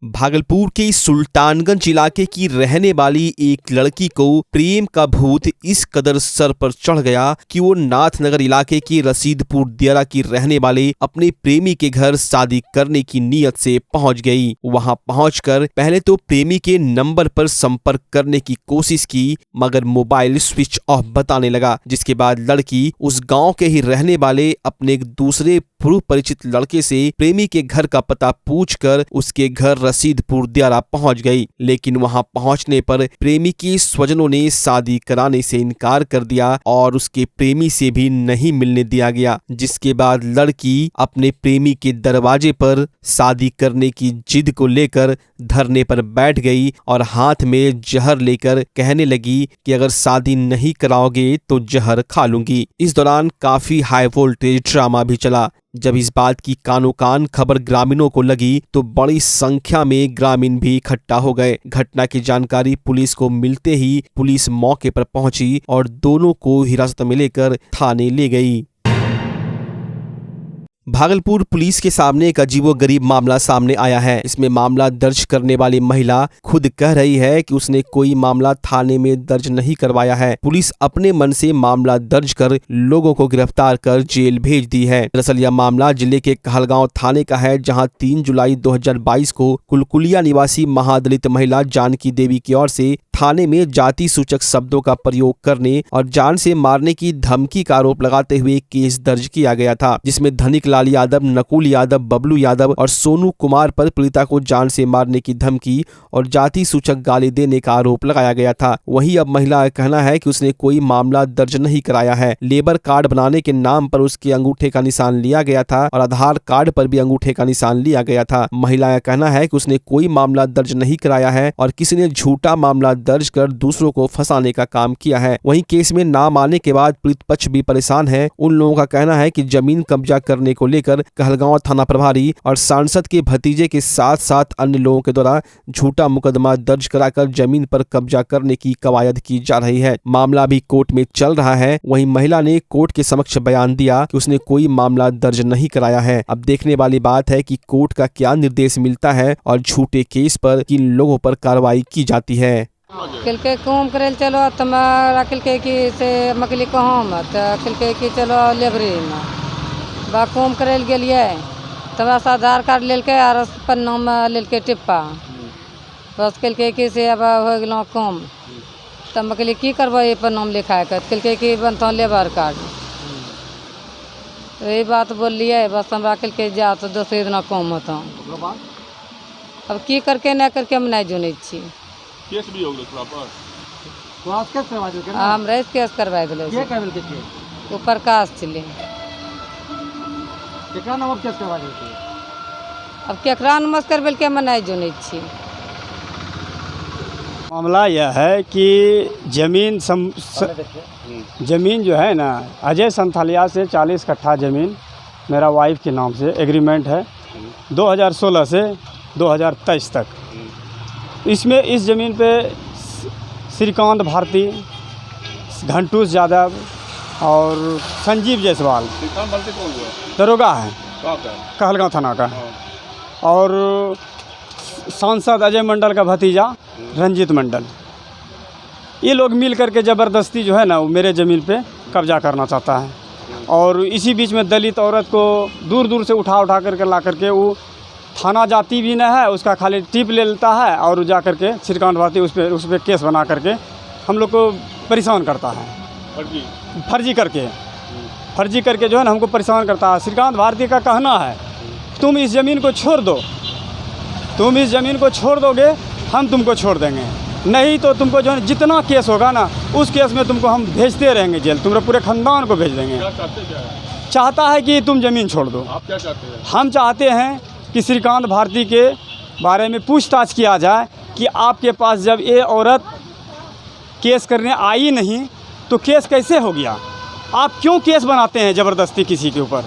भागलपुर के सुल्तानगंज इलाके की रहने वाली एक लड़की को प्रेम का भूत इस कदर सर पर चढ़ गया कि वो नाथनगर इलाके के रसीदपुर दियारा की रहने वाले अपने प्रेमी के घर शादी करने की नीयत से पहुंच गई। वहां पहुंचकर पहले तो प्रेमी के नंबर पर संपर्क करने की कोशिश की, मगर मोबाइल स्विच ऑफ बताने लगा। जिसके बाद लड़की उस गांव के ही रहने वाले अपने एक दूसरे पूर्व परिचित लड़के से प्रेमी के घर का पता पूछकर उसके घर रसीदपुर दियारा पहुंच गई। लेकिन वहां पहुंचने पर प्रेमी के स्वजनों ने शादी कराने से इनकार कर दिया और उसके प्रेमी से भी नहीं मिलने दिया गया। जिसके बाद लड़की अपने प्रेमी के दरवाजे पर शादी करने की जिद को लेकर धरने पर बैठ गई और हाथ में जहर लेकर कहने लगी कि अगर शादी नहीं कराओगे तो जहर खा लूंगी। इस दौरान काफी हाई वोल्टेज ड्रामा भी चला। जब इस बात की कानो कान खबर ग्रामीणों को लगी तो बड़ी संख्या में ग्रामीण भी इकट्ठा हो गए। घटना की जानकारी पुलिस को मिलते ही पुलिस मौके पर पहुंची और दोनों को हिरासत में लेकर थाने ले गई। भागलपुर पुलिस के सामने एक अजीबोगरीब मामला सामने आया है। इसमें मामला दर्ज करने वाली महिला खुद कह रही है कि उसने कोई मामला थाने में दर्ज नहीं करवाया है। पुलिस अपने मन से मामला दर्ज कर लोगों को गिरफ्तार कर जेल भेज दी है। दरअसल यह मामला जिले के कहलगांव थाने का है, जहां 3 जुलाई 2022 को कुलकुलिया निवासी महादलित महिला जानकी देवी की ओर से थाने में जाति सूचक शब्दों का प्रयोग करने और जान से मारने की धमकी का आरोप लगाते हुए केस दर्ज किया गया था, जिसमें धनिक लाल यादव, नकुल यादव, बबलू यादव और सोनू कुमार पर पीड़िता को जान से मारने की धमकी और जाति सूचक गाली देने का आरोप लगाया गया था। वहीं अब महिला का कहना है कि उसने कोई मामला दर्ज नहीं कराया है। लेबर कार्ड बनाने के नाम पर उसके अंगूठे का निशान लिया गया था और आधार कार्ड पर भी अंगूठे का निशान लिया गया था। महिला का कहना है कि उसने कोई मामला दर्ज नहीं कराया है और किसी ने झूठा मामला दर्ज कर दूसरों को फंसाने का काम किया है। वहीं केस में नाम आने के बाद पीड़ित पक्ष भी परेशान है। उन लोगों का कहना है कि जमीन कब्जा करने को लेकर कहलगांव थाना प्रभारी और सांसद के भतीजे के साथ साथ अन्य लोगों के द्वारा झूठा मुकदमा दर्ज कराकर जमीन पर कब्जा करने की कवायद की जा रही है। मामला भी कोर्ट में चल रहा है। वहीं महिला ने कोर्ट के समक्ष बयान दिया कि उसने कोई मामला दर्ज नहीं कराया है। अब देखने वाली बात है कि कोर्ट का क्या निर्देश मिलता है और झूठे केस पर किन लोगों पर कार्रवाई की जाती है। कहलकै काम करे चलो तुम्हारा कहलकै कि से मकली कहम तो कहलकै कि चलो लेबरी में बा काम करे गेलिए तब से आधार कार्ड लेलकै और पन्ना में लेलकै टिप्पा बस कहलकै कि से अब हो गेलो काम तब मैं कहलिए की करबो ये पन्ना में लिखा के कहलकै कि बनतो लेबर कार्ड। यही बात बोलिए बस हमरा कहलकै जा तो दोसरे दिन काम होता। अब की करके नहीं करके हम नहीं जानै छी। केस भी हो गया थोड़ा पर तो केस करवा दे के हम रेस केस करवा देले के करल के केस ऊपर कास चले केकरा नाम केस करवा दे के अब केकरा नाम करबेल के हम नहीं जानै छी। मामला यह है कि जमीन जो है ना अजय संथालिया से 40 कट्ठा जमीन मेरा वाइफ के नाम से एग्रीमेंट है 2016 से 2023 तक। इसमें इस ज़मीन पे श्रीकांत भारती, घंटूस यादव और संजीव जायसवाल दरोगा है कहलगांव थाना का और सांसद अजय मंडल का भतीजा रंजीत मंडल, ये लोग मिल करके ज़बरदस्ती जो है ना वो मेरे ज़मीन पे कब्जा करना चाहता है। और इसी बीच में दलित औरत को दूर दूर से उठा करके ला करके वो थाना जाती भी नहीं है, उसका खाली टिप ले लेता है और जा करके श्रीकांत भारती उस पर केस बना करके हम लोग को परेशान करता है। फर्जी करके जो है ना हमको परेशान करता है। श्रीकांत भारती का कहना है तुम इस ज़मीन को छोड़ दो, तुम इस ज़मीन को छोड़ दोगे हम तुमको छोड़ देंगे, नहीं तो तुमको जो है जितना केस होगा ना उस केस में तुमको हम भेजते रहेंगे जेल, तुम्हारे पूरे ख़ानदान को भेज देंगे। चाहता है कि तुम ज़मीन छोड़ दो। आप क्या चाहते हैं? हम चाहते हैं कि श्रीकांत भारती के बारे में पूछताछ किया जाए कि आपके पास जब ये औरत केस करने आई नहीं तो केस कैसे हो गया, आप क्यों केस बनाते हैं ज़बरदस्ती किसी के ऊपर।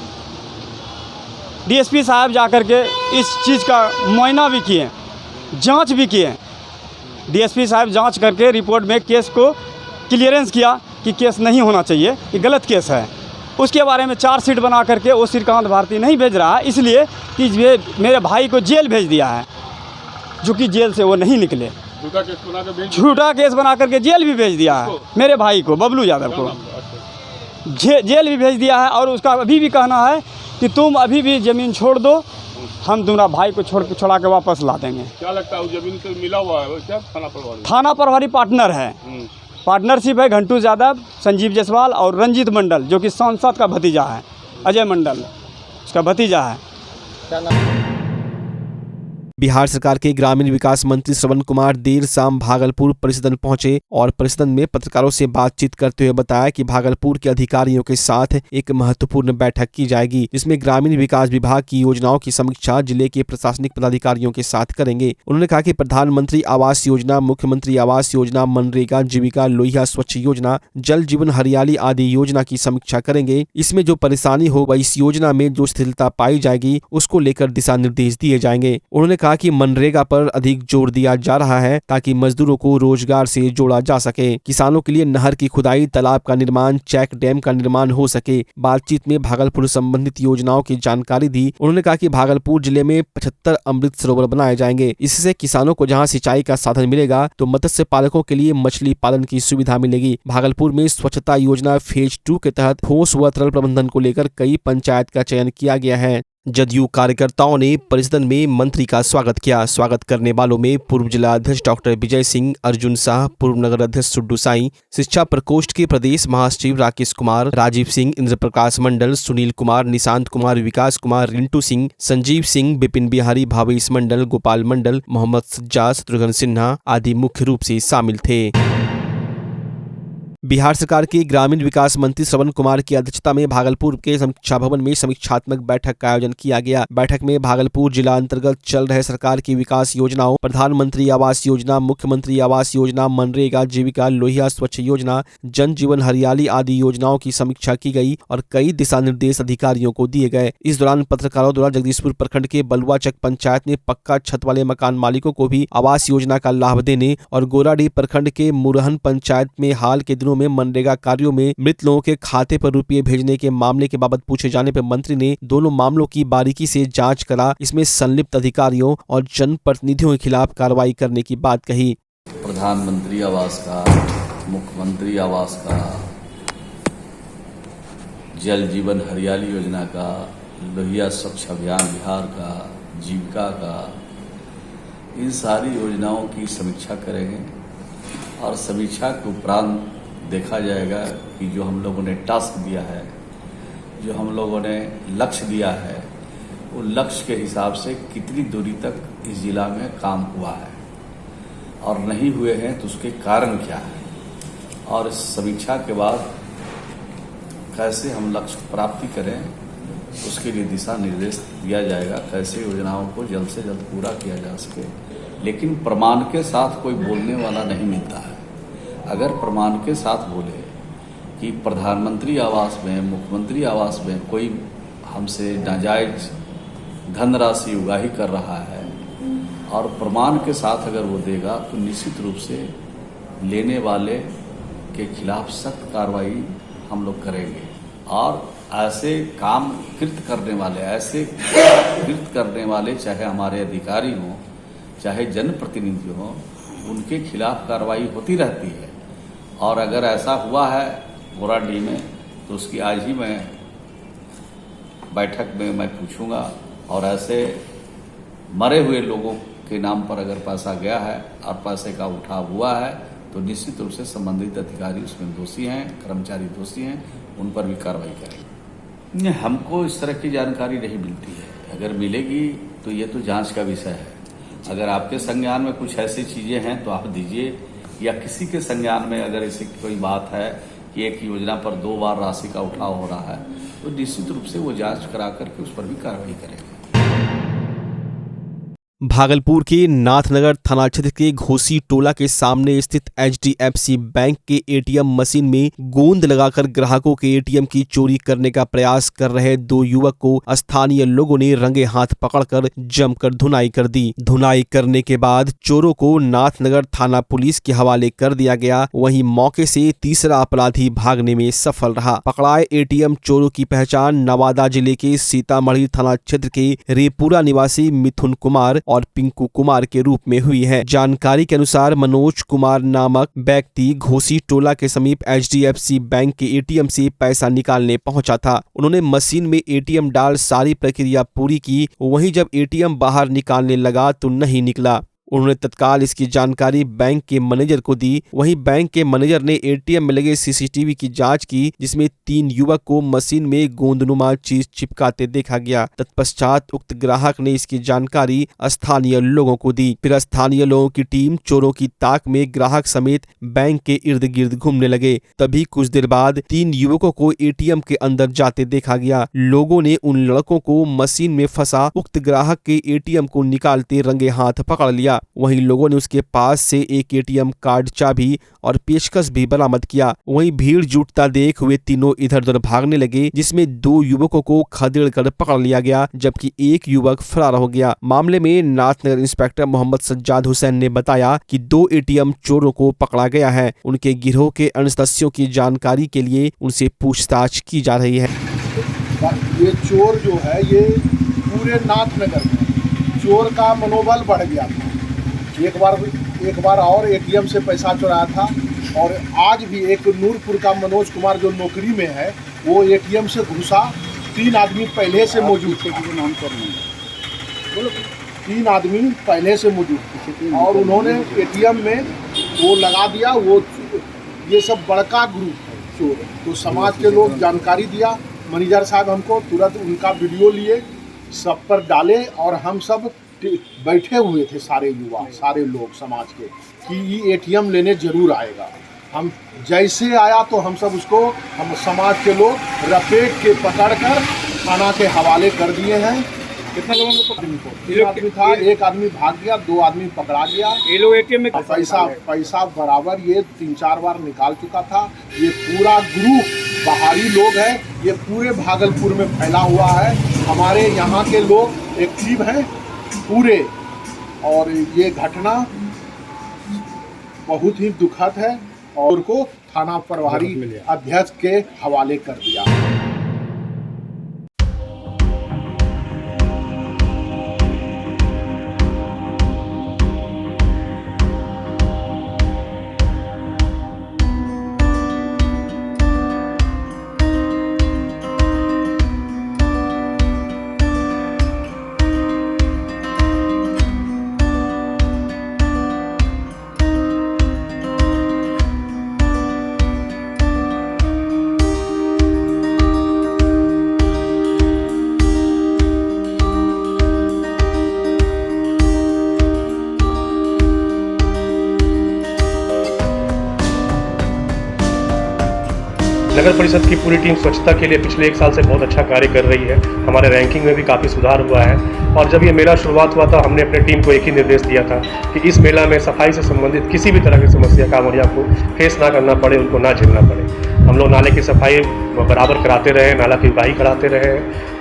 डीएसपी साहब जाकर के इस चीज़ का मुआयना भी किए, जांच भी किए। डीएसपी साहब जांच करके रिपोर्ट में केस को क्लियरेंस किया कि केस नहीं होना चाहिए, ये गलत केस है। उसके बारे में चार्जशीट बना करके वो श्रीकांत भारती नहीं भेज रहा है, इसलिए कि ये मेरे भाई को जेल भेज दिया है। जो कि जेल से वो नहीं निकले। झूठा केस बना के भेज झूठा केस बना करके जेल भी भेज दिया है मेरे भाई को, बबलू यादव को जेल भी भेज दिया है। और उसका अभी भी कहना है कि तुम अभी भी ज़मीन छोड़ दो, हम तुम्हारा भाई को छोड़ा के वापस ला देंगे। क्या लगता है वो जमीन से मिला हुआ है वो क्या थाना प्रभारी? थाना प्रभारी पार्टनर है, पार्टनरशिप है घंटू यादव, संजीव जायसवाल और रंजीत मंडल जो कि सांसद का भतीजा है, अजय मंडल उसका भतीजा है। बिहार सरकार के ग्रामीण विकास मंत्री श्रवण कुमार देर शाम भागलपुर परिसदन पहुंचे और परिसदन में पत्रकारों से बातचीत करते हुए बताया कि भागलपुर के अधिकारियों के साथ एक महत्वपूर्ण बैठक की जाएगी, जिसमें ग्रामीण विकास विभाग की योजनाओं की समीक्षा जिले के प्रशासनिक पदाधिकारियों के साथ करेंगे। उन्होंने कहा कि प्रधानमंत्री आवास योजना, मुख्यमंत्री आवास योजना, मनरेगा, जीविका, लोहिया स्वच्छ योजना, जल जीवन हरियाली आदि योजना की समीक्षा करेंगे। इसमें जो परेशानी हो व इस योजना में जो शिथिलता पाई जाएगी उसको लेकर दिशा निर्देश दिए जाएंगे। उन्होंने कहा कि मनरेगा पर अधिक जोर दिया जा रहा है ताकि मजदूरों को रोजगार से जोड़ा जा सके। किसानों के लिए नहर की खुदाई, तालाब का निर्माण, चेक डैम का निर्माण हो सके। बातचीत में भागलपुर संबंधित योजनाओं की जानकारी दी। उन्होंने कहा कि भागलपुर जिले में 75 अमृत सरोवर बनाए जाएंगे। इससे किसानों को जहां सिंचाई का साधन मिलेगा तो मत्स्य पालकों के लिए मछली पालन की सुविधा मिलेगी। भागलपुर में स्वच्छता योजना फेज 2 के तहत ठोस व तरल प्रबंधन को लेकर कई पंचायत का चयन किया गया है। जदयू कार्यकर्ताओं ने परिसदन में मंत्री का स्वागत किया। स्वागत करने वालों में पूर्व जिला अध्यक्ष डॉक्टर विजय सिंह, अर्जुन शाह, पूर्व नगर अध्यक्ष सुड्डू साई, शिक्षा प्रकोष्ठ के प्रदेश महासचिव राकेश कुमार, राजीव सिंह, इंद्र प्रकाश मंडल, सुनील कुमार, निशांत कुमार, विकास कुमार, रिंटू सिंह, संजीव सिंह, बिपिन बिहारी, भावेश मंडल, गोपाल मंडल, मोहम्मद सज्जाद, शत्रुघ्न सिन्हा आदि मुख्य रूप से शामिल थे। बिहार सरकार के ग्रामीण विकास मंत्री श्रवण कुमार की अध्यक्षता में भागलपुर के समीक्षा भवन में समीक्षात्मक बैठक का आयोजन किया गया। बैठक में भागलपुर जिला अंतर्गत चल रहे सरकार की विकास योजनाओं, प्रधानमंत्री आवास योजना, मुख्यमंत्री आवास योजना, मनरेगा, जीविका, लोहिया स्वच्छ योजना, जन जीवन हरियाली आदि योजनाओं की समीक्षा की गई और कई दिशा निर्देश अधिकारियों को दिए गए। इस दौरान पत्रकारों द्वारा जगदीशपुर प्रखंड के बलुआचक पंचायत में पक्का छत वाले मकान मालिकों को भी आवास योजना का लाभ देने और गोराडीह प्रखंड के मुरहन पंचायत में हाल के दिनों में मनरेगा कार्यों में मृत लोगों के खाते पर रुपये भेजने के मामले के बाबत पूछे जाने पर मंत्री ने दोनों मामलों की बारीकी से जांच करा, इसमें संलिप्त अधिकारियों और जनप्रतिनिधियों के खिलाफ कार्रवाई करने की बात कही। प्रधानमंत्री आवास का, मुख्यमंत्री आवास का, जल जीवन हरियाली योजना का, लोहिया स्वच्छ अभियान बिहार का, जीविका का, इन सारी योजनाओं की समीक्षा करेंगे और समीक्षा के उपरांत देखा जाएगा कि जो हम लोगों ने टास्क दिया है, जो हम लोगों ने लक्ष्य दिया है, वो लक्ष्य के हिसाब से कितनी दूरी तक इस जिला में काम हुआ है और नहीं हुए हैं तो उसके कारण क्या है, और इस समीक्षा के बाद कैसे हम लक्ष्य प्राप्ति करें उसके लिए दिशा निर्देश दिया जाएगा, कैसे योजनाओं को जल्द से जल्द पूरा किया जा सके। लेकिन प्रमाण के साथ कोई बोलने वाला नहीं मिलता है। अगर प्रमाण के साथ बोले कि प्रधानमंत्री आवास में, मुख्यमंत्री आवास में कोई हमसे नाजायज धनराशि उगाही कर रहा है और प्रमाण के साथ अगर वो देगा तो निश्चित रूप से लेने वाले के खिलाफ सख्त कार्रवाई हम लोग करेंगे और ऐसे काम कृत करने वाले चाहे हमारे अधिकारी हों चाहे जनप्रतिनिधि हों, उनके खिलाफ कार्रवाई होती रहती है। और अगर ऐसा हुआ है गोराडीह में तो उसकी आज ही मैं बैठक में मैं पूछूंगा, और ऐसे मरे हुए लोगों के नाम पर अगर पैसा गया है और पैसे का उठाव हुआ है तो निश्चित रूप से संबंधित अधिकारी उसमें दोषी हैं, कर्मचारी दोषी हैं, उन पर भी कार्रवाई करेंगे। हमको इस तरह की जानकारी नहीं मिलती है, अगर मिलेगी तो ये तो जांच का विषय है। अगर आपके संज्ञान में कुछ ऐसी चीज़ें हैं तो आप दीजिए, या किसी के संज्ञान में अगर ऐसी कोई बात है कि एक योजना पर 2 बार राशि का उठाव हो रहा है तो निश्चित रूप से वो जांच करा करके उस पर भी कार्रवाई करेंगे। भागलपुर के नाथनगर थाना क्षेत्र के घोसी टोला के सामने स्थित HDFC बैंक के ATM मशीन में गोंद लगाकर ग्राहकों के ATM की चोरी करने का प्रयास कर रहे 2 युवक को स्थानीय लोगों ने रंगे हाथ पकड़कर जमकर धुनाई कर दी। धुनाई करने के बाद चोरों को नाथनगर थाना पुलिस के हवाले कर दिया गया। वहीं मौके से तीसरा अपराधी भागने में सफल रहा। पकड़ाए ATM चोरों की पहचान नवादा जिले के सीतामढ़ी थाना क्षेत्र के रेपुरा निवासी मिथुन कुमार और पिंकू कुमार के रूप में हुई है। जानकारी के अनुसार मनोज कुमार नामक व्यक्ति घोसी टोला के समीप HDFC बैंक के ATM से पैसा निकालने पहुंचा था। उन्होंने मशीन में ATM डाल सारी प्रक्रिया पूरी की। वहीं जब ATM बाहर निकालने लगा तो नहीं निकला। उन्होंने तत्काल इसकी जानकारी बैंक के मैनेजर को दी। वहीं बैंक के मैनेजर ने ATM में लगे CCTV की जांच की, जिसमें 3 युवक को मशीन में गोंदनुमा चीज चिपकाते देखा गया। तत्पश्चात उक्त ग्राहक ने इसकी जानकारी स्थानीय लोगों को दी। फिर स्थानीय लोगों की टीम चोरों की ताक में ग्राहक समेत बैंक के इर्द गिर्द घूमने लगे। तभी कुछ देर बाद 3 युवकों को ATM के अंदर जाते देखा गया। लोगों ने उन लड़कों को मशीन में फंसा उक्त ग्राहक के ATM को निकालते रंगे हाथ पकड़ लिया। वहीं लोगों ने उसके पास से एक ATM कार्ड, चाबी और पेचकस भी बरामद किया। वहीं भीड़ जुटता देख हुए तीनों इधर उधर भागने लगे, जिसमें 2 युवकों को खदेड़ कर पकड़ लिया गया, जबकि एक युवक फरार हो गया। मामले में नाथनगर इंस्पेक्टर मोहम्मद सज्जाद हुसैन ने बताया कि 2 ATM चोरों को पकड़ा गया है। उनके गिरोह के अन्य सदस्यों की जानकारी के लिए उनसे पूछताछ की जा रही है। ये चोर जो है ये पूरे नाथनगर में चोर का मनोबल बढ़ गया था। एक बार और ATM से पैसा चुराया था और आज भी एक नूरपुर का मनोज कुमार जो नौकरी में है वो ATM से घुसा। 3 आदमी पहले से मौजूद थे। 3 आदमी पहले से मौजूद थे और उन्होंने ATM में वो लगा दिया। वो ये सब बड़का ग्रुप है चोर। तो समाज के लोग जानकारी दिया, मैनेजर साहब हमको तुरंत उनका वीडियो लिए, सब पर डाले और हम सब बैठे हुए थे सारे युवा, सारे लोग समाज के कि ये ATM लेने जरूर आएगा। हम जैसे आया तो हम सब उसको, हम समाज के लोग रपेट के पकड़कर थाना के हवाले कर दिए हैं। कितने लोगों को? 3 आदमी था, एक आदमी भाग गया, 2 आदमी पकड़ा गया। ये लोग ATM में पैसा बराबर ये 3-4 बार निकाल चुका था। ये पूरा ग्रुप बाहरी लोग है, ये पूरे भागलपुर में फैला हुआ है। हमारे यहाँ के लोग एक्टिव हैं पूरे, और ये घटना बहुत ही दुखद है और उनको थाना प्रभारी अध्यक्ष के हवाले कर दिया। नगर परिषद की पूरी टीम स्वच्छता के लिए पिछले 1 साल से बहुत अच्छा कार्य कर रही है। हमारे रैंकिंग में भी काफ़ी सुधार हुआ है। और जब ये मेला शुरुआत हुआ था हमने अपने टीम को एक ही निर्देश दिया था कि इस मेला में सफाई से संबंधित किसी भी तरह की समस्या कांवड़िया को फेस ना करना पड़े, उनको ना झेलना पड़े। हम लोग नाले की सफाई बराबर कराते रहे, नाला की उगाही कराते रहे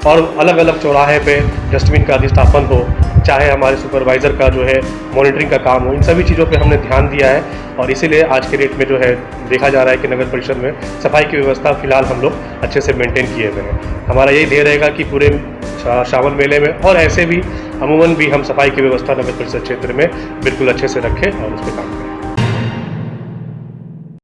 और अलग अलग चौराहे पे डस्टबिन का अधिष्ठापन हो, चाहे हमारे सुपरवाइज़र का जो है मॉनिटरिंग का काम हो, इन सभी चीज़ों पे हमने ध्यान दिया है। और इसीलिए आज के डेट में जो है देखा जा रहा है कि नगर परिषद में सफाई की व्यवस्था फिलहाल हम लोग अच्छे से मेंटेन किए हुए हैं। हमारा यही ध्येय रहेगा कि पूरे श्रावण मेले में और ऐसे भी अमूमन भी हम सफाई की व्यवस्था नगर परिषद क्षेत्र में बिल्कुल अच्छे से रखें और उस पर काम करें।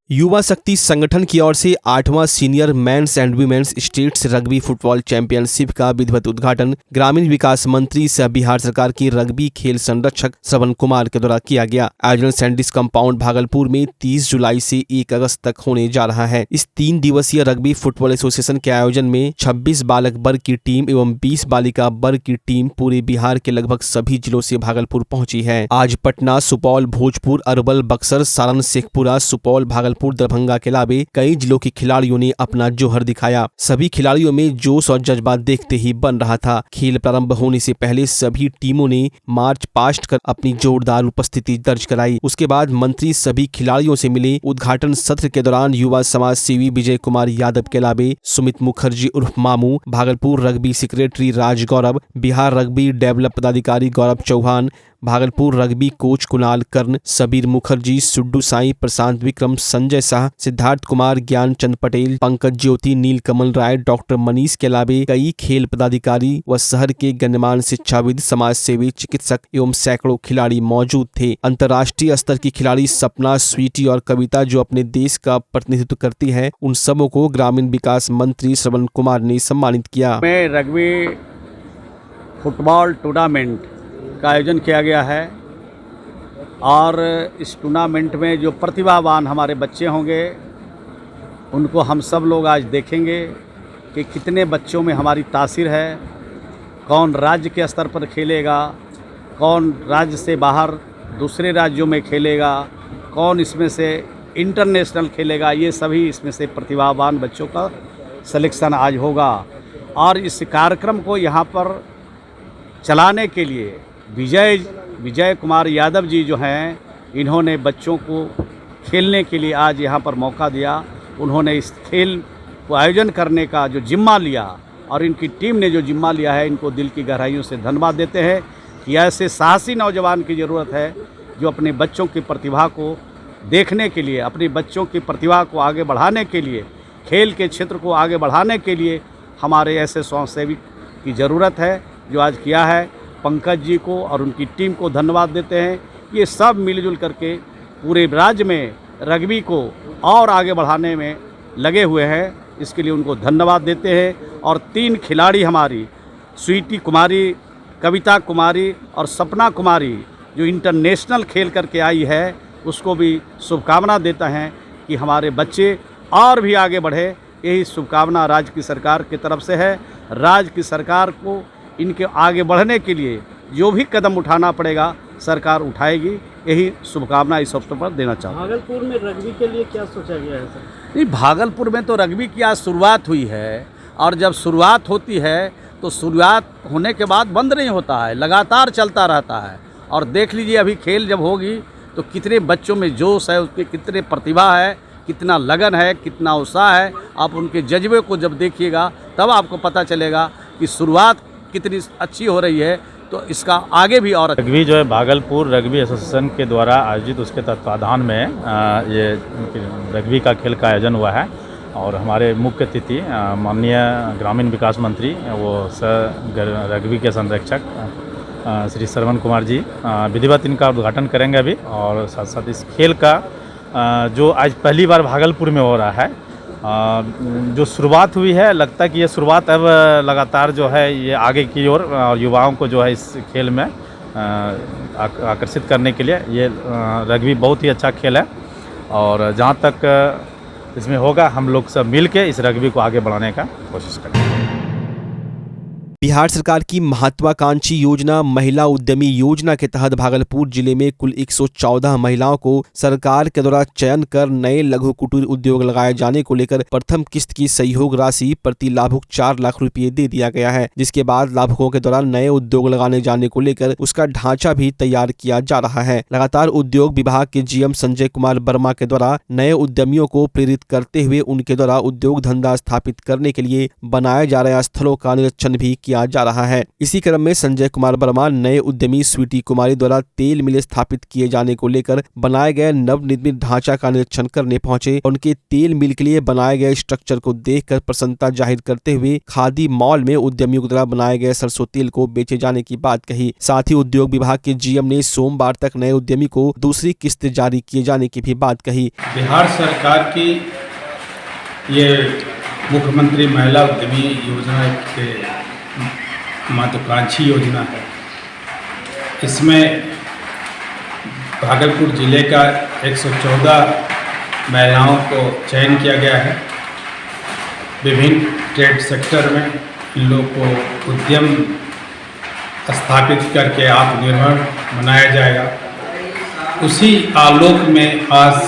युवा शक्ति संगठन की ओर से 8वां senior men's and women's states rugby football championship का विधिवत उद्घाटन ग्रामीण विकास मंत्री सह बिहार सरकार के रग्बी खेल संरक्षक श्रवण कुमार के द्वारा किया गया। आयोजन सैंडिस कंपाउंड भागलपुर में 30 जुलाई से 1 अगस्त तक होने जा रहा है। इस 3 दिवसीय रग्बी फुटबॉल एसोसिएशन के आयोजन में 26 बालक वर्ग की टीम एवं 20 बालिका वर्ग की टीम पूरे बिहार के लगभग सभी जिलों से भागलपुर पहुंची है। आज पटना, सुपौल, भोजपुर, अरवल, बक्सर, सारण, शेखपुरा, सुपौल, भागलपुर, दरभंगा के अलावे कई जिलों के खिलाड़ियों ने अपना जोहर दिखाया। सभी खिलाड़ियों में जोश और जज्बा देखते ही बन रहा था। खेल प्रारंभ होने से पहले सभी टीमों ने मार्च पास्ट कर अपनी जोरदार उपस्थिति दर्ज कराई। उसके बाद मंत्री सभी खिलाड़ियों से मिले। उद्घाटन सत्र के दौरान युवा समाज सेवी विजय कुमार यादव के अलावे सुमित मुखर्जी उर्फ मामू, भागलपुर रग्बी सेक्रेटरी राज गौरव, बिहार रग्बी डेवलप पदाधिकारी गौरव चौहान, भागलपुर रग्बी कोच कुणाल कर्ण, सबीर मुखर्जी, सुड्डू साई, प्रशांत विक्रम, संजय शाह, सिद्धार्थ कुमार, ज्ञान चंद पटेल, पंकज ज्योति, नीलकमल राय, डॉक्टर मनीष के अलावे कई खेल पदाधिकारी व शहर के गण्यमान्य शिक्षाविद, समाज सेवी, चिकित्सक एवं सैकड़ों खिलाड़ी मौजूद थे। अंतर्राष्ट्रीय स्तर की खिलाड़ी सपना, स्वीटी और कविता जो अपने देश का प्रतिनिधित्व करती है, उन सबों को ग्रामीण विकास मंत्री श्रवण कुमार ने सम्मानित किया। में रग्बी फुटबॉल टूर्नामेंट का आयोजन किया गया है और इस टूर्नामेंट में जो प्रतिभावान हमारे बच्चे होंगे उनको हम सब लोग आज देखेंगे कि कितने बच्चों में हमारी तासीर है, कौन राज्य के स्तर पर खेलेगा, कौन राज्य से बाहर दूसरे राज्यों में खेलेगा, कौन इसमें से इंटरनेशनल खेलेगा। ये सभी इसमें से प्रतिभावान बच्चों का सिलेक्शन आज होगा और इस कार्यक्रम को यहाँ पर चलाने के लिए विजय कुमार यादव जी जो हैं, इन्होंने बच्चों को खेलने के लिए आज यहाँ पर मौका दिया। उन्होंने इस खेल को आयोजन करने का जो जिम्मा लिया और इनकी टीम ने जो जिम्मा लिया है, इनको दिल की गहराइयों से धन्यवाद देते हैं कि ऐसे साहसी नौजवान की ज़रूरत है जो अपने बच्चों की प्रतिभा को देखने के लिए, अपने बच्चों की प्रतिभा को आगे बढ़ाने के लिए, खेल के क्षेत्र को आगे बढ़ाने के लिए हमारे ऐसे स्वयंसेवी की ज़रूरत है जो आज किया है। पंकज जी को और उनकी टीम को धन्यवाद देते हैं। ये सब मिलजुल करके पूरे राज्य में रग्बी को और आगे बढ़ाने में लगे हुए हैं, इसके लिए उनको धन्यवाद देते हैं। और 3 खिलाड़ी हमारी स्वीटी कुमारी, कविता कुमारी और सपना कुमारी जो इंटरनेशनल खेल करके आई है, उसको भी शुभकामना देता हैं कि हमारे बच्चे और भी आगे बढ़े। यही शुभकामना राज्य की सरकार की तरफ से है। राज्य की सरकार को इनके आगे बढ़ने के लिए जो भी कदम उठाना पड़ेगा सरकार उठाएगी। यही शुभकामना इस अवसर पर देना चाहूँगा। भागलपुर में रग्बी के लिए क्या सोचा गया है सर? नहीं, भागलपुर में तो रग्बी की आज शुरुआत हुई है और जब शुरुआत होती है तो शुरुआत होने के बाद बंद नहीं होता है, लगातार चलता रहता है। और देख लीजिए अभी खेल जब होगी तो कितने बच्चों में जोश है, उसके कितने प्रतिभा है, कितना लगन है, कितना उत्साह है। आप उनके जज्बे को जब देखिएगा तब आपको पता चलेगा कि शुरुआत कितनी अच्छी हो रही है। तो इसका आगे भी और रग्बी जो है भागलपुर रग्बी एसोसिएशन के द्वारा आयोजित उसके तत्वाधान में ये रग्बी का खेल का आयोजन हुआ है और हमारे मुख्य अतिथि माननीय ग्रामीण विकास मंत्री वो रग्बी के संरक्षक श्री श्रवण कुमार जी विधिवत इनका उद्घाटन करेंगे अभी। और साथ साथ इस खेल का जो आज पहली बार भागलपुर में हो रहा है, जो शुरुआत हुई है, लगता है कि ये शुरुआत अब लगातार जो है ये आगे की ओर और युवाओं को जो है इस खेल में आकर्षित करने के लिए ये रग्बी बहुत ही अच्छा खेल है। और जहाँ तक इसमें होगा हम लोग सब मिल के इस रग्बी को आगे बढ़ाने का कोशिश करेंगे। बिहार सरकार की महत्वाकांक्षी योजना महिला उद्यमी योजना के तहत भागलपुर जिले में कुल 114 महिलाओं को सरकार के द्वारा चयन कर नए लघु कुटीर उद्योग लगाए जाने को लेकर प्रथम किस्त की सहयोग राशि प्रति लाभुक 4 लाख रुपए दे दिया गया है, जिसके बाद लाभुकों के द्वारा नए उद्योग लगाने जाने को लेकर उसका ढांचा भी तैयार किया जा रहा है। लगातार उद्योग विभाग के GM संजय कुमार वर्मा के द्वारा नए उद्यमियों को प्रेरित करते हुए उनके द्वारा उद्योग धंधा स्थापित करने के लिए बनाए जा रहे स्थलों का निरीक्षण भी किया जा रहा है। इसी क्रम में संजय कुमार वर्मा नए उद्यमी स्वीटी कुमारी द्वारा तेल मिल स्थापित किए जाने को लेकर बनाए गए नवनिर्मित ढांचा का निरीक्षण करने पहुंचे। उनके तेल मिल के लिए बनाए गए स्ट्रक्चर को देखकर प्रसन्नता जाहिर करते हुए खादी मॉल में उद्यमियों द्वारा बनाए गए सरसों तेल को बेचे जाने की बात कही। साथ ही उद्योग विभाग के GM ने सोमवार तक नए उद्यमी को दूसरी किस्त जारी किए जाने की भी बात कही। बिहार सरकार की ये मुख्यमंत्री महिला उद्यमी योजना के महत्वाकांक्षी योजना है। इसमें भागलपुर जिले का 114 महिलाओं को चयन किया गया है। विभिन्न ट्रेड सेक्टर में इन लोगों को उद्यम स्थापित करके आत्मनिर्भर बनाया जाएगा। उसी आलोक में आज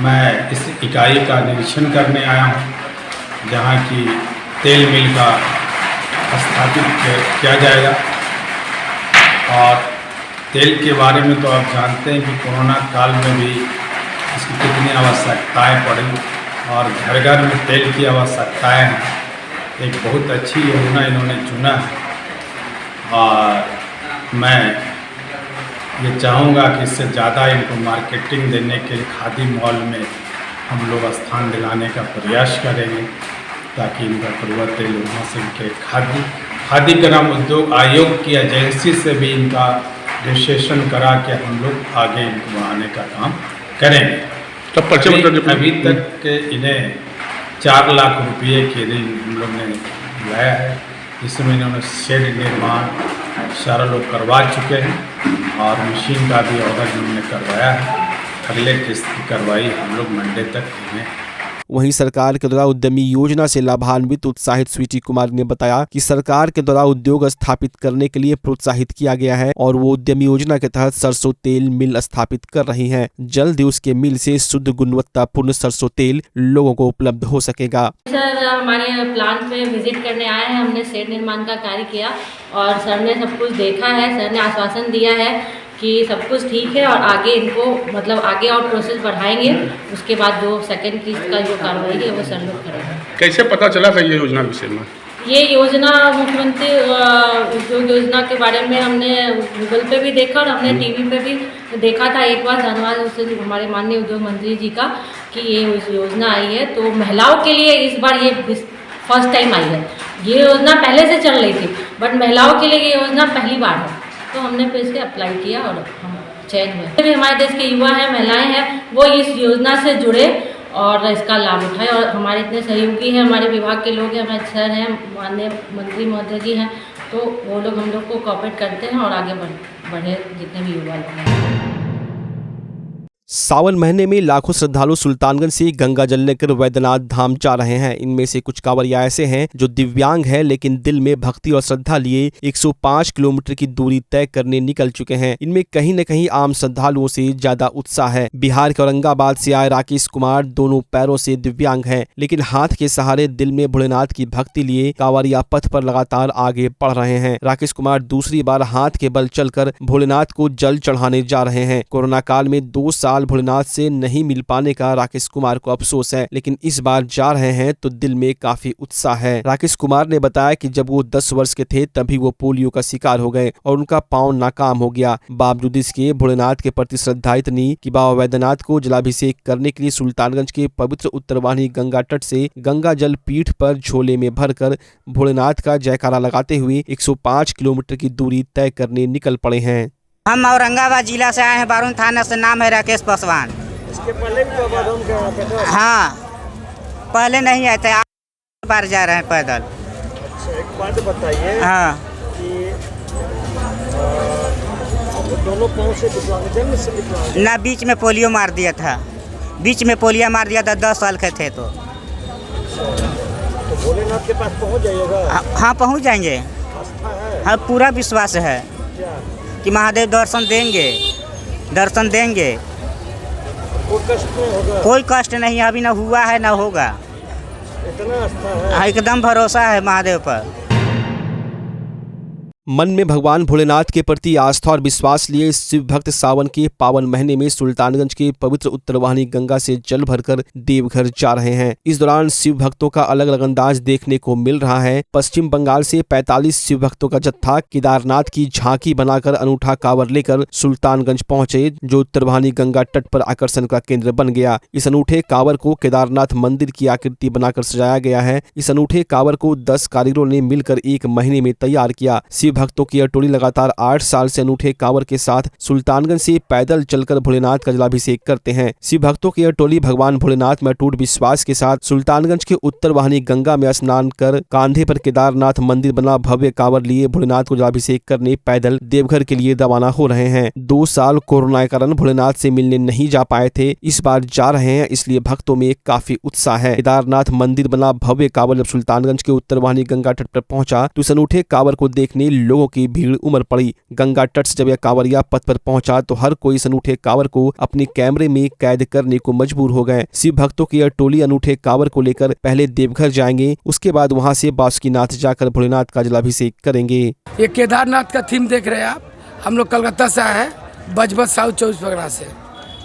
मैं इस इकाई का निरीक्षण करने आया हूँ, जहाँ की तेल मिल का स्थापित किया जाएगा। और तेल के बारे में तो आप जानते हैं कि कोरोना काल में भी इसकी कितनी आवश्यकताएं पड़ी और घर घर में तेल की आवश्यकताएं हैं। एक बहुत अच्छी योजना इन्होंने चुना है और मैं ये चाहूँगा कि इससे ज़्यादा इनको मार्केटिंग देने के लिए खादी मॉल में हम लोग स्थान दिलाने का प्रयास करेंगे, ताकि इनका प्रवर्तन लोगों से इनके खादी ग्राम उद्योग आयोग की एजेंसी से भी इनका रजिस्ट्रेशन करा के हम लोग आगे इनको बढ़ाने का काम करेंगे। तब पर्चे अभी तक के इन्हें 4 लाख रुपये के ऋण हम लोग ने लाया है। इसमें इन्होंने शेड निर्माण सारा लोग करवा चुके हैं और मशीन का भी ऑर्डर इन्होंने करवाया है। अगले किस्त की कार्रवाई हम लोग मंडे तक करेंगे। वहीं सरकार के द्वारा उद्यमी योजना से लाभान्वित उत्साहित स्वीटी कुमार ने बताया कि सरकार के द्वारा उद्योग स्थापित करने के लिए प्रोत्साहित किया गया है और वो उद्यमी योजना के तहत सरसों तेल मिल स्थापित कर रही हैं। जल्द ही उसके मिल से शुद्ध गुणवत्तापूर्ण सरसों तेल लोगों को उपलब्ध हो सकेगा। सर हमारे प्लांट में विजिट करने आए हैं, हमने शेड निर्माण का कार्य किया और सर ने सब कुछ देखा है। सर ने आश्वासन दिया है कि सब कुछ ठीक है और आगे इनको मतलब आगे और प्रोसेस बढ़ाएंगे। उसके बाद जो सेकंड किस्त का जो कार्रवाई है वो सर लोग करेंगे। कैसे पता चला था ये योजना विषय में? ये योजना मुख्यमंत्री उद्योग योजना के बारे में हमने गूगल पे भी देखा और हमने टीवी पे भी देखा था। एक बार धन्यवाद उससे हमारे माननीय उद्योग मंत्री जी का कि ये योजना आई है। तो महिलाओं के लिए इस बार ये फर्स्ट टाइम आई है। ये योजना पहले से चल रही थी बट महिलाओं के लिए ये योजना पहली बार है। तो हमने फिर से अप्लाई किया और हम चयन हुए। भी हमारे देश के युवा हैं, महिलाएं हैं, वो इस योजना से जुड़े और इसका लाभ उठाए। और हमारे इतने सहयोगी हैं, हमारे विभाग के लोग हैं, हमारे सर हैं, माननीय मंत्री महोदय जी हैं, तो वो लोग हम लोग को कोऑपरेट करते हैं और आगे बढ़े जितने भी युवा लोग हैं। सावन महीने में लाखों श्रद्धालु सुल्तानगंज से गंगा जल लेकर वैद्यनाथ धाम जा रहे हैं। इनमें से कुछ कांवरिया ऐसे हैं जो दिव्यांग हैं लेकिन दिल में भक्ति और श्रद्धा लिए 105 किलोमीटर की दूरी तय करने निकल चुके हैं। इनमें कहीं न कहीं आम श्रद्धालुओं से ज्यादा उत्साह है। बिहार के औरंगाबाद से आए राकेश कुमार दोनों पैरों से दिव्यांग हैं लेकिन हाथ के सहारे दिल में भोलेनाथ की भक्ति लिए कांवरिया पथ पर लगातार आगे बढ़ रहे हैं। राकेश कुमार दूसरी बार हाथ के बल चलकर भोलेनाथ को जल चढ़ाने जा रहे हैं। कोरोना काल में 2 साल भोलेनाथ से नहीं मिल पाने का राकेश कुमार को अफसोस है, लेकिन इस बार जा रहे हैं तो दिल में काफी उत्साह है। राकेश कुमार ने बताया कि जब वो 10 वर्ष के थे तभी वो पोलियो का शिकार हो गए और उनका पांव नाकाम हो गया। बावजूद इसके भोलेनाथ के प्रति श्रद्धा इतनी कि बाबा वैद्यनाथ को जलाभिषेक करने के लिए सुल्तानगंज के पवित्र उत्तरवाहिनी गंगा तट से गंगा जल पीठ पर झोले में भरकर भोलेनाथ का जयकारा लगाते हुए 105 किलोमीटर की दूरी तय करने निकल पड़े हैं। हम औरंगाबाद जिला से आए हैं, बारून थाना से। नाम है राकेश पासवान। इसके पहले भी बाबा धाम गए आप पैदल? हाँ, पहले नहीं आए थे, बार जा रहे हैं पैदल। अच्छा, एक बात बताइए। हाँ, कि दोनों पाँव से जन्म से विकलांग ना बीच में पोलियो मार दिया था। बीच में पोलियो मार दिया था, 10 साल के थे तो। तो भोलेनाथ के पास पहुँच जाइएगा? हाँ, पहुँच जाएंगे। आस्था है? हाँ, पूरा विश्वास है कि महादेव दर्शन देंगे। कोई कष्ट नहीं होगा? कोई कष्ट नहीं, अभी ना हुआ है ना होगा। इतना आस्था है? हाँ, एकदम भरोसा है महादेव पर। मन में भगवान भोलेनाथ के प्रति आस्था और विश्वास लिए शिव भक्त सावन के पावन महीने में सुल्तानगंज के पवित्र उत्तरवाहिनी गंगा से जल भरकर देवघर जा रहे हैं। इस दौरान शिव भक्तों का अलग अलग अंदाज देखने को मिल रहा है। पश्चिम बंगाल से 45 शिव भक्तों का जत्था केदारनाथ की झांकी बनाकर अनूठा कांवर लेकर सुल्तानगंज पहुंचे, जो उत्तरवाहिनी गंगा तट पर आकर्षण का केंद्र बन गया। इस अनूठे कांवर को केदारनाथ मंदिर की आकृति बनाकर सजाया गया है। इस अनूठे कांवर को 10 कारीगरों ने मिलकर 1 महीने में तैयार किया। शिव भक्तों की यह टोली लगातार 8 साल से अनूठे कांवर के साथ सुल्तानगंज से पैदल चलकर भोलेनाथ का जलाभिषेक करते हैं। शिव भक्तों की यह टोली भगवान भोलेनाथ में अटूट विश्वास के साथ सुल्तानगंज के उत्तरवाहिनी गंगा में स्नान कर कांधे पर केदारनाथ मंदिर बना भव्य कांवर लिए भोलेनाथ को जलाभिषेक करने पैदल देवघर के लिए रवाना हो रहे हैं। 2 साल कोरोना के कारण भोलेनाथ से मिलने नहीं जा पाए थे, इस बार जा रहे हैं, इसलिए भक्तों में काफी उत्साह है। केदारनाथ मंदिर बना भव्य कांवर जब सुल्तानगंज के उत्तरवाहिनी गंगा तट पर पहुंचा तो इस अनूठे कांवर को देखने लोगों की भीड़ उमड़ पड़ी। गंगा तट से जब यह कांवरिया पथ पर पहुंचा तो हर कोई इस अनूठे कांवर को अपने कैमरे में कैद करने को मजबूर हो गए। शिव भक्तों की यह टोली अनूठे कांवर को लेकर पहले देवघर जाएंगे, उसके बाद वहां से बासुकीनाथ जाकर भोलेनाथ का जलाभिषेक करेंगे। ये केदारनाथ का थीम देख रहे हैं आप। हम लोग कलकत्ता से आए हैं, बजबत साउथ 24 परगना से,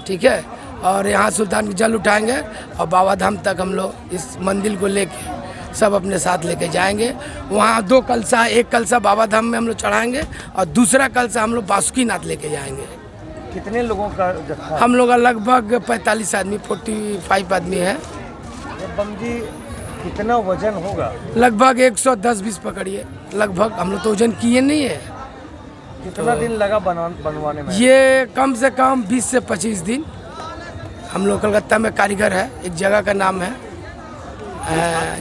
ठीक है। और यहाँ सुल्तान जल उठाएंगे और बाबा धाम तक हम लोग इस मंदिर को लेके सब अपने साथ लेके जाएंगे। वहाँ 2 कलसा, एक कलसा बाबा धाम में हम लोग चढ़ाएंगे और दूसरा कलसा हम लोग बासुकीनाथ लेके जाएंगे। कितने लोगों का जत्था? हम लोग का लगभग 45 आदमी 45 आदमी है। बम जी कितना वजन होगा? लगभग 110-20 पकड़िए, लगभग। हम लोग तो वजन किए नहीं है। कितना दिन लगा बनवाने में? ये कम से कम 20 से 25 दिन। हम लोग कलकत्ता में कारीगर है, एक जगह का नाम है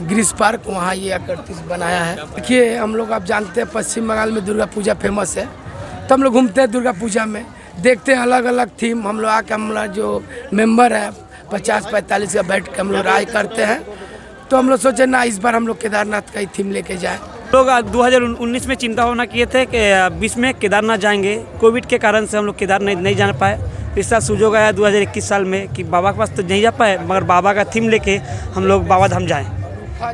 ग्रीस पार्क, वहाँ ये आकृति बनाया है। देखिए हम लोग, आप जानते हैं पश्चिम बंगाल में दुर्गा पूजा फेमस है, तो हम लोग घूमते हैं दुर्गा पूजा में, देखते हैं अलग अलग थीम। हम लोग आके, हम लोग जो मेंबर है 50-45 का बैठ के हम लोग राय करते हैं। तो हम लोग सोचे ना इस बार हम लोग केदारनाथ का ही थीम लेके जाए। लोग 2019 में चिंता होना किए थे कि 20 में केदारनाथ जाएंगे। कोविड के कारण से हम लोग केदारनाथ नहीं जा पाए। इस साल सुजोग आया 2021 साल में कि बाबा के पास तो नहीं जा पाए, मगर बाबा का थीम लेके हम लोग बाबा धाम जाएँ।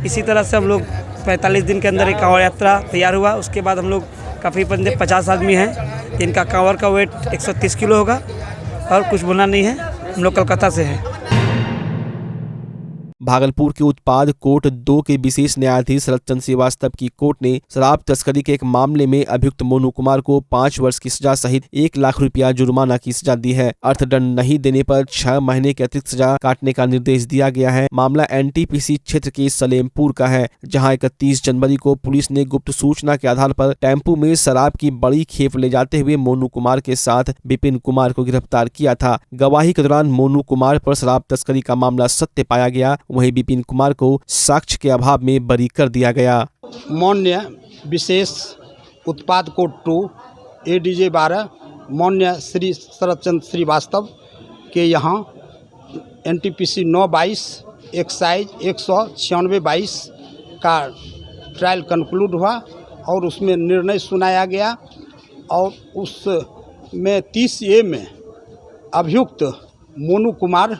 इसी तरह से हम लोग 45 दिन के अंदर एक कांवड़ यात्रा तैयार हुआ। उसके बाद हम लोग काफ़ी बंदे 50 आदमी हैं, इनका कांवड़ का वेट 130 किलो होगा। और कुछ बोलना नहीं है, हम लोग कलकत्ता से हैं। भागलपुर के उत्पाद कोर्ट 2 के विशेष न्यायाधीश शरद चंद्र श्रीवास्तव की कोर्ट ने शराब तस्करी के एक मामले में अभियुक्त मोनू कुमार को 5 वर्ष की सजा सहित 1 लाख रुपया जुर्माना की सजा दी है। अर्थदंड नहीं देने पर 6 महीने की अतिरिक्त सजा काटने का निर्देश दिया गया है। मामला एनटीपीसी क्षेत्र के सलेमपुर का है, जहां 31 जनवरी को पुलिस ने गुप्त सूचना के आधार पर टेम्पू में शराब की बड़ी खेप ले जाते हुए मोनू कुमार के साथ विपिन कुमार को गिरफ्तार किया था। गवाही के दौरान मोनू कुमार पर शराब तस्करी का मामला सत्य पाया गया। वहीं विपिन कुमार को साक्ष्य के अभाव में बरी कर दिया गया। माननीय विशेष उत्पाद कोर्ट 2 ADJ 12 माननीय श्री शरद चंद्र श्रीवास्तव के यहाँ NTPC 9/22 एक्साइज 196/22 का ट्रायल कंक्लूड हुआ और उसमें निर्णय सुनाया गया। और उसमें 30A में अभियुक्त मोनू कुमार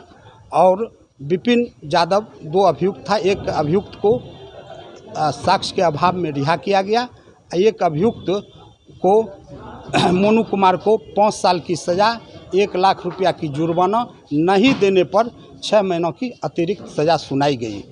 और विपिन यादव 2 अभियुक्त था। एक अभियुक्त को साक्ष्य के अभाव में रिहा किया गया। एक अभियुक्त को मोनू कुमार को 5 साल की सज़ा, 1 लाख रुपया की जुर्माना नहीं देने पर 6 महीनों की अतिरिक्त सज़ा सुनाई गई।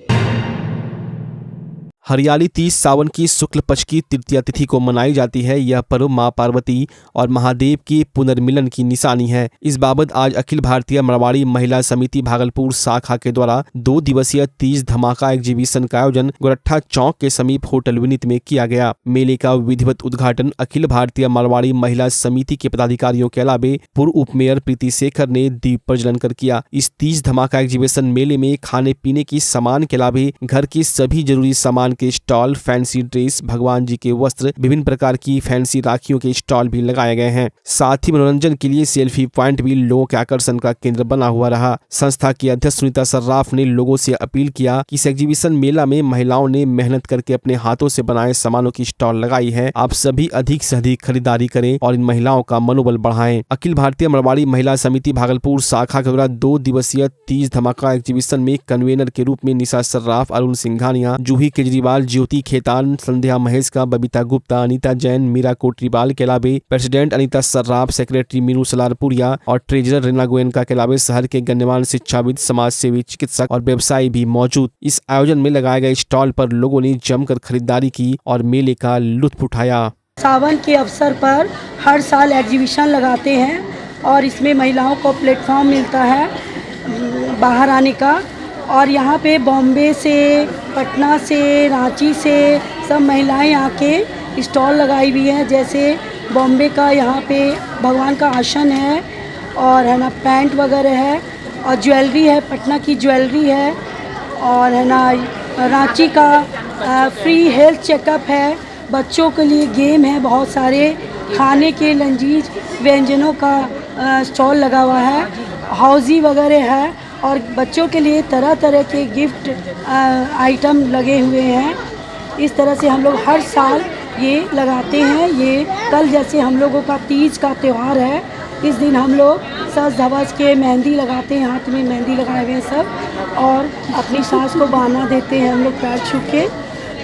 हरियाली तीज सावन की शुक्ल पक्ष की तृतीया तिथि को मनाई जाती है। यह पर्व मां पार्वती और महादेव के पुनर्मिलन की निशानी है। इस बाबत आज अखिल भारतीय मरवाड़ी महिला समिति भागलपुर शाखा के द्वारा 2 दिवसीय तीज धमाका एग्जीबिशन का आयोजन गोरट्ठा चौक के समीप होटल विनीत में किया गया। मेले का विधिवत उद्घाटन अखिल भारतीय मरवाड़ी महिला समिति के पदाधिकारियों के अलावा पूर्व उप मेयर प्रीति शेखर ने दीप प्रज्वलन कर किया। इस तीज धमाका एग्जीबिशन मेले में खाने पीने की सामान के अलावा घर के सभी जरूरी सामान के स्टॉल, फैंसी ड्रेस, भगवान जी के वस्त्र, विभिन्न प्रकार की फैंसी राखियों के स्टॉल भी लगाए गए हैं। साथ ही मनोरंजन के लिए सेल्फी पॉइंट भी लोगों के आकर्षण का केंद्र बना हुआ रहा। संस्था की अध्यक्ष सुनीता सर्राफ ने लोगों से अपील किया कि इस एग्जीबिशन मेला में महिलाओं ने मेहनत करके अपने हाथों से बनाए सामानों की स्टॉल लगाई है। आप सभी अधिक से अधिक खरीदारी करें और इन महिलाओं का मनोबल बढ़ाएं। अखिल भारतीय मरवाड़ी महिला समिति भागलपुर शाखा के द्वारा 2 दिवसीय तीज धमाका एग्जीबिशन में कन्वेनर के रूप में निशा सर्राफ, अरुण सिंघानिया, जूही केजरीवाल, ज्योति खेतान, संध्या महेश का, बबीता गुप्ता, अनीता जैन, मीरा कोटरीवाल के अलावे प्रेसिडेंट अनीता सर्राफ, सेक्रेटरी मीनू सलारपुरिया और ट्रेजरर रीना गोयनका के अलावे शहर के गण्यमान्य शिक्षाविद, समाज सेवी, चिकित्सक और व्यवसायी भी मौजूद। इस आयोजन में लगाए गए स्टॉल पर लोगों ने जमकर खरीदारी की और मेले का लुत्फ उठाया। सावन के अवसर पर हर साल एग्जीबिशन लगाते हैं और इसमें महिलाओं को प्लेटफॉर्म मिलता है बाहर आने का। और यहाँ पे बॉम्बे से, पटना से, रांची से सब महिलाएं आके स्टॉल लगाई हुई हैं। जैसे बॉम्बे का यहाँ पे भगवान का आसन है और है ना पैंट वगैरह है और ज्वेलरी है, पटना की ज्वेलरी है और है ना रांची का फ्री हेल्थ चेकअप है। बच्चों के लिए गेम है, बहुत सारे खाने के लंजीज व्यंजनों का स्टॉल लगा हुआ है, हाउजी वगैरह है और बच्चों के लिए तरह तरह के गिफ्ट आइटम लगे हुए हैं। इस तरह से हम लोग हर साल ये लगाते हैं। ये कल जैसे हम लोगों का तीज का त्यौहार है, इस दिन हम लोग सज धवज के मेहंदी लगाते हैं, हाथ में मेहंदी लगाए हुए हैं सब, और अपनी सास को बहाना देते हैं हम लोग पैर छू के,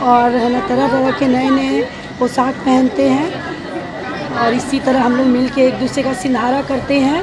और है ना तरह तरह के नए नए पोशाक पहनते हैं और इसी तरह हम लोग मिल के एक दूसरे का सिंधारा करते हैं।